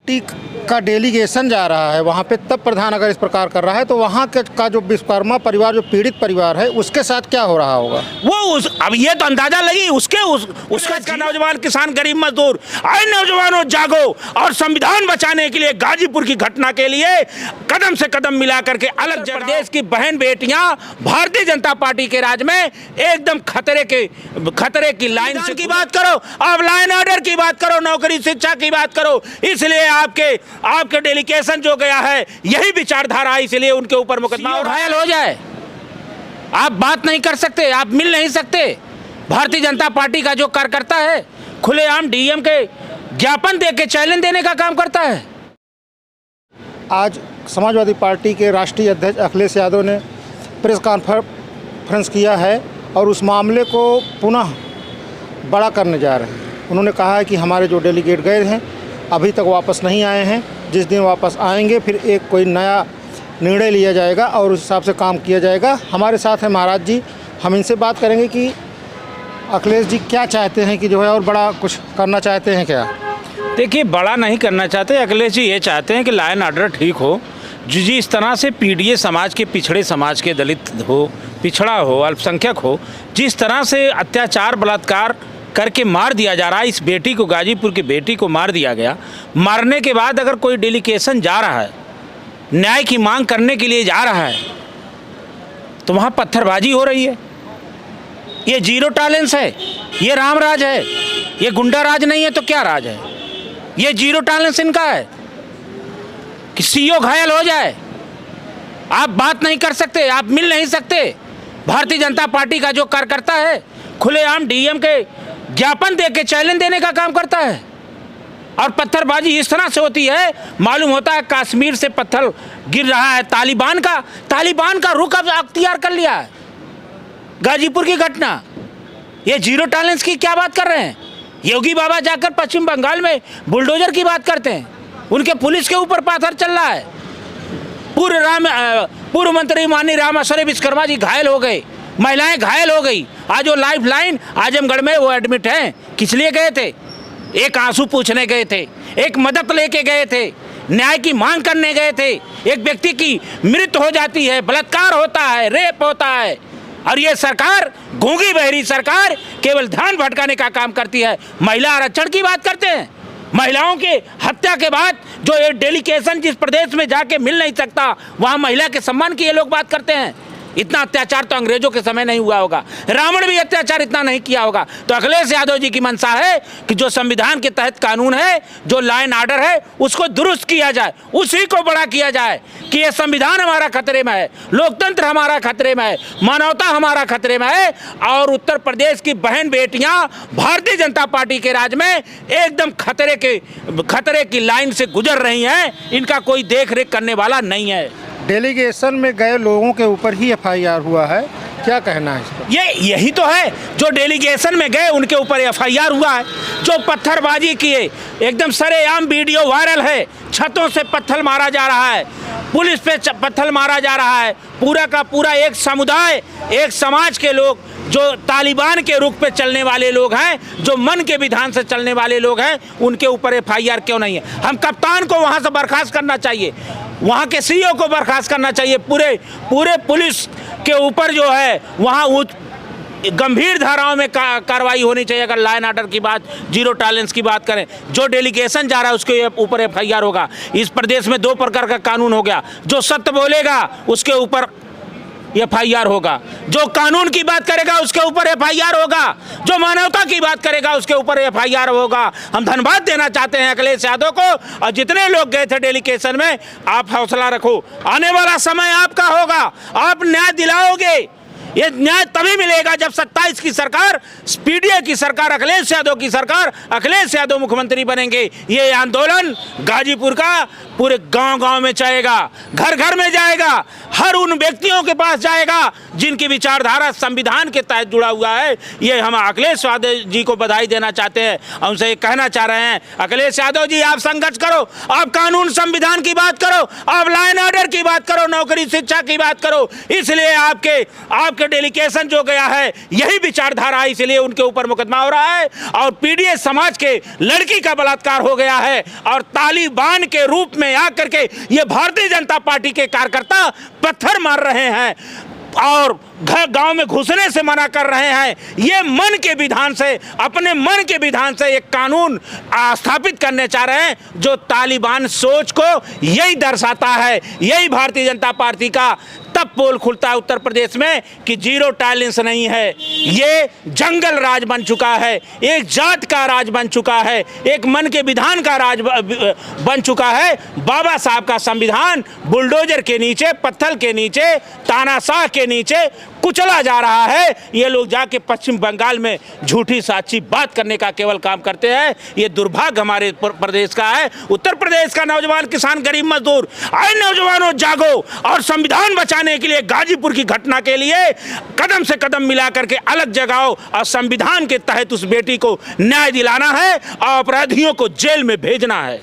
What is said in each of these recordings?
Party का delegation जा रहा है वहाँ पे, तब प्रधान अगर इस प्रकार कर रहा है तो वहाँ का जो विश्वकर्मा परिवार, जो पीड़ित परिवार है, उसके साथ क्या हो रहा होगा? अब ये तो अंदाजा लगी उसका नौजवान किसान गरीब मजदूर, आए नौजवानों जागो और संविधान बचाने के लिए गाजीपुर की घटना के लिए कदम से कदम मिला करके अलग प्रदेश की बहन बेटियां भारतीय जनता पार्टी के राज में एकदम खतरे की लाइन से की बात करो, आप लाइन ऑर्डर की बात करो, नौकरी शिक्षा की बात करो। इसलिए आपके डेलीगेशन जो गया है यही विचारधारा, इसलिए उनके ऊपर मुकदमा घायल हो जाए। आप बात नहीं कर सकते, आप मिल नहीं सकते। भारतीय जनता पार्टी का जो कार्यकर्ता है खुलेआम डीएम के ज्ञापन देके चैलेंज देने का काम करता है। आज समाजवादी पार्टी के राष्ट्रीय अध्यक्ष अखिलेश यादव ने प्रेस कॉन्फ्रेंस किया है और उस मामले को पुनः बड़ा करने जा रहे हैं। उन्होंने कहा है कि हमारे जो डेलीगेट गए हैं अभी तक वापस नहीं आए हैं, जिस दिन वापस आएंगे फिर एक कोई नया निर्णय लिया जाएगा और उस हिसाब से काम किया जाएगा। हमारे साथ हैं महाराज जी, हम इनसे बात करेंगे कि अखिलेश जी क्या चाहते हैं, कि जो है और बड़ा कुछ करना चाहते हैं क्या? देखिए, बड़ा नहीं करना चाहते अखिलेश जी, ये चाहते हैं कि लाइन ऑर्डर ठीक हो। जिस तरह से पीड़ित समाज के, पिछड़े समाज के, दलित हो, पिछड़ा हो, अल्पसंख्यक हो, जिस तरह से अत्याचार बलात्कार करके मार दिया जा रहा है, इस बेटी को, गाजीपुर की बेटी को मार दिया गया। मारने के बाद अगर कोई डेलीगेशन जा रहा है, न्याय की मांग करने के लिए जा रहा है, तो वहाँ पत्थरबाजी हो रही है। ये जीरो टॉलरेंस है, ये राम राज है, ये गुंडा राज नहीं है तो क्या राज है? ये जीरो टॉलरेंस इनका है कि सीओ घायल हो जाए। आप बात नहीं कर सकते, आप मिल नहीं सकते। भारतीय जनता पार्टी का जो कार्यकर्ता है खुलेआम डीएम के ज्ञापन देके चैलेंज देने का काम करता है। और पत्थरबाजी इस तरह से होती है, मालूम होता है कश्मीर से पत्थर गिर रहा है। तालिबान का रुख अब अख्तियार कर लिया है। गाजीपुर की घटना, ये जीरो टॉलरेंस की क्या बात कर रहे हैं? योगी बाबा जाकर पश्चिम बंगाल में बुलडोजर की बात करते हैं, उनके पुलिस के ऊपर पाथर चल रहा है। पूर्व मंत्री माननीय रामाश्वरी विश्वकर्मा जी घायल हो गए, महिलाएं घायल हो गई। आज वो लाइफ लाइन आजमगढ़ में वो एडमिट हैं। किस लिए गए थे? एक आंसू पूछने गए थे, एक मदद लेके गए थे, न्याय की मांग करने गए थे। एक व्यक्ति की मृत्यु हो जाती है, बलात्कार होता है, रेप होता है, और ये सरकार, गूंगी बहरी सरकार, केवल ध्यान भटकाने का काम करती है। महिला आरक्षण की बात करते हैं, महिलाओं के हत्या के बाद जो ये डेलीगेशन जिस प्रदेश में जाके मिल नहीं सकता, वहाँ महिला के सम्मान की ये लोग बात करते हैं। इतना अत्याचार तो अंग्रेजों के समय नहीं हुआ होगा, रावण भी अत्याचार इतना नहीं किया होगा। तो अखिलेश यादव जी की मंशा है कि जो संविधान के तहत कानून है, जो लाइन ऑर्डर है, उसको दुरुस्त किया जाए, उसी को बड़ा किया जाए कि ये संविधान हमारा खतरे में है, लोकतंत्र हमारा खतरे में है, मानवता हमारा खतरे में है। और उत्तर प्रदेश की बहन बेटियां भारतीय जनता पार्टी के राज में एकदम खतरे की लाइन से गुजर रही हैं। इनका कोई देख रेख करने वाला नहीं है। डेलीगेशन में गए लोगों के ऊपर ही एफआईआर हुआ है, क्या कहना है इस पर? यही तो है, जो डेलीगेशन में गए उनके ऊपर एफआईआर हुआ है। जो पत्थरबाजी किए, एकदम सरेआम वीडियो वायरल है, छतों से पत्थर मारा जा रहा है, पुलिस पे पत्थर मारा जा रहा है। पूरा का पूरा एक समुदाय, एक समाज के लोग जो तालिबान के रुख पे चलने वाले लोग हैं, जो मन के विधान से चलने वाले लोग हैं, उनके ऊपर एफआईआर क्यों नहीं है? हम कप्तान को वहाँ से बर्खास्त करना चाहिए, वहाँ के सीईओ को बर्खास्त करना चाहिए। पूरे पुलिस के ऊपर जो है वहाँ गंभीर धाराओं में कार्रवाई होनी चाहिए। अगर लाइन ऑर्डर की बात, जीरो टॉलरेंस की बात करें, जो डेलीगेशन जा रहा है उसके ऊपर एफआईआर होगा। इस प्रदेश में 2 प्रकार का कानून हो गया, जो सत्य बोलेगा उसके ऊपर एफआईआर होगा, जो कानून की बात करेगा उसके ऊपर एफआईआर होगा, जो मानवता की बात करेगा उसके ऊपर एफआईआर होगा। हम धन्यवाद देना चाहते हैं अखिलेश यादव को, और जितने लोग गए थे डेलीगेशन में, आप हौसला रखो, आने वाला समय आपका होगा, आप न्याय दिलाओगे। ये न्याय तभी मिलेगा जब 27 की सरकार, पीडीए की सरकार, अखिलेश यादव की सरकार, अखिलेश यादव मुख्यमंत्री बनेंगे। ये आंदोलन गाजीपुर का पूरे गांव-गांव में जाएगा, घर घर में जाएगा, हर उन व्यक्तियों के पास जाएगा जिनकी विचारधारा संविधान के तहत जुड़ा हुआ है। ये हम अखिलेश यादव जी को बधाई देना चाहते हैं, उनसे कहना चाह रहे हैं, अखिलेश यादव जी आप संघर्ष करो, आप कानून संविधान की बात करो, आप लाइन ऑर्डर की बात करो, नौकरी शिक्षा की बात करो। इसलिए आपके आपके डेलीगेशन जो गया है यही विचारधारा है, इसलिए उनके ऊपर मुकदमा हो रहा है। और पीडीएस समाज के लड़की का बलात्कार हो गया है और तालिबान के रूप में आकर के ये भारतीय जनता पार्टी के कार्यकर्ता पत्थर मार रहे हैं और घर गांव में घुसने से मना कर रहे हैं। ये मन के विधान से, अपने मन के विधान से एक कानून स्थापित करने चाह रहे हैं जो तालिबान सोच को यही दर्शाता है। यही भारतीय जनता पार्टी का तब पोल खुलता है उत्तर प्रदेश में कि जीरो टॉलरेंस नहीं है, ये जंगल राज बन चुका है, एक जात का राज बन चुका है, एक मन के विधान का राज बन चुका है। बाबा साहब का संविधान बुलडोजर के नीचे, पत्थर के नीचे, तानाशाह के नीचे कुचला जा रहा है। ये लोग जाके पश्चिम बंगाल में झूठी साची बात करने का केवल काम करते हैं। ये दुर्भाग्य हमारे प्रदेश का है, उत्तर प्रदेश का। नौजवान, किसान, गरीब मजदूर, आए नौजवानों जागो और संविधान बचाने के लिए, गाजीपुर की घटना के लिए कदम से कदम मिला करके अलग जगाओ और संविधान के तहत उस बेटी को न्याय दिलाना है और अपराधियों को जेल में भेजना है।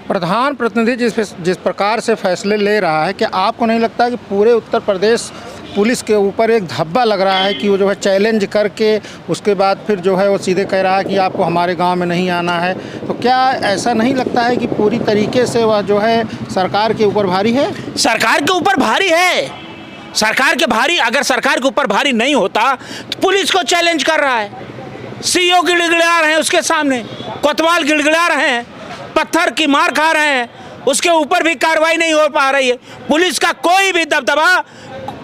प्रधान प्रतिनिधि जिस प्रकार से फैसले ले रहा है, क्या आपको नहीं लगता कि पूरे उत्तर प्रदेश पुलिस के ऊपर एक धब्बा लग रहा है कि वो जो है चैलेंज करके उसके बाद फिर जो है वो सीधे कह रहा है कि आपको हमारे गांव में नहीं आना है? तो क्या ऐसा नहीं लगता है कि पूरी तरीके से वह जो है सरकार के ऊपर भारी है? सरकार के ऊपर भारी है, सरकार के भारी। अगर सरकार के ऊपर भारी नहीं होता तो पुलिस को चैलेंज कर रहा है, सीईओ गिड़गिड़ा रहे हैं उसके सामने, कोतवाल गिड़गिड़ा रहे हैं, पत्थर की मार खा रहे हैं, उसके ऊपर भी कार्रवाई नहीं हो पा रही है। पुलिस का कोई भी दबदबा,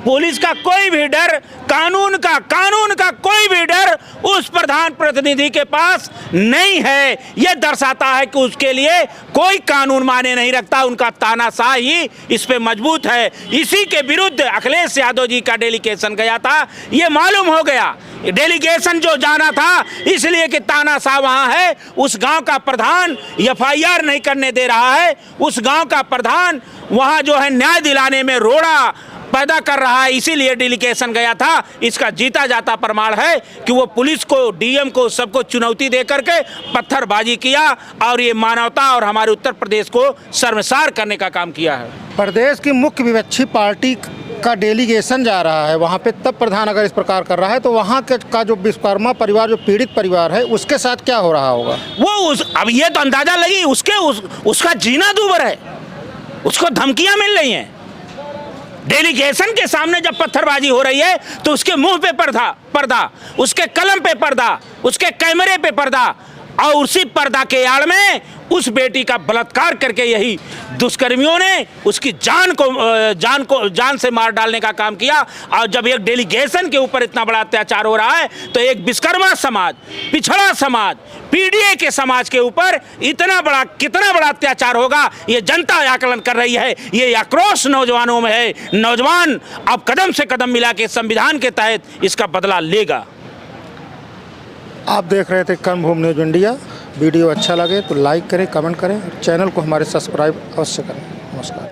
पुलिस का कोई भी डर, कानून का कोई भी डर उस प्रधान प्रतिनिधि के पास नहीं है। यह दर्शाता है कि उसके लिए कोई कानून माने नहीं रखता, उनका तानाशाह ही इस पे मजबूत है। इसी के विरुद्ध अखिलेश यादव जी का डेलीगेशन गया था। ये मालूम हो गया, डेलीगेशन जो जाना था इसलिए कि तानाशाह वहाँ है। उस गांव का प्रधान एफआईआर नहीं करने दे रहा है, उस गांव का प्रधान वहाँ जो है न्याय दिलाने में रोड़ा पैदा कर रहा है, इसीलिए डेलीगेशन गया था। इसका जीता जाता प्रमाण है कि वो पुलिस को, डीएम को, सबको चुनौती दे करके पत्थरबाजी किया और ये मानवता और हमारे उत्तर प्रदेश को शर्मसार करने का काम किया है। प्रदेश की मुख्य विपक्षी पार्टी का डेलीगेशन जा रहा है वहाँ पे, तब प्रधान अगर इस प्रकार कर रहा है तो वहाँ का जो विश्वकर्मा परिवार, जो पीड़ित परिवार है, उसके साथ क्या हो रहा होगा? वो अब ये तो अंदाजा लगी, उसका जीना दूभर है, उसको धमकियाँ मिल रही हैं। डेलीगेशन के सामने जब पत्थरबाजी हो रही है तो उसके मुंह पे पर्दा, उसके कलम पे पर्दा, उसके कैमरे पे पर्दा, और उसी पर्दा के आड़ में उस बेटी का बलात्कार करके यही दुष्कर्मियों ने उसकी जान से मार डालने का काम किया। और जब एक डेलीगेशन के ऊपर इतना बड़ा अत्याचार हो रहा है तो एक विश्वकर्मा समाज, पिछड़ा समाज, पीडीए के समाज के ऊपर कितना बड़ा अत्याचार होगा, ये जनता आकलन कर रही है। ये आक्रोश नौजवानों में है। नौजवान अब कदम से कदम मिला के संविधान के तहत इसका बदला लेगा। आप देख रहे थे कर्मभूमि न्यूज इंडिया। वीडियो अच्छा लगे तो लाइक करें, कमेंट करें, चैनल को हमारे सब्सक्राइब अवश्य करें। नमस्कार।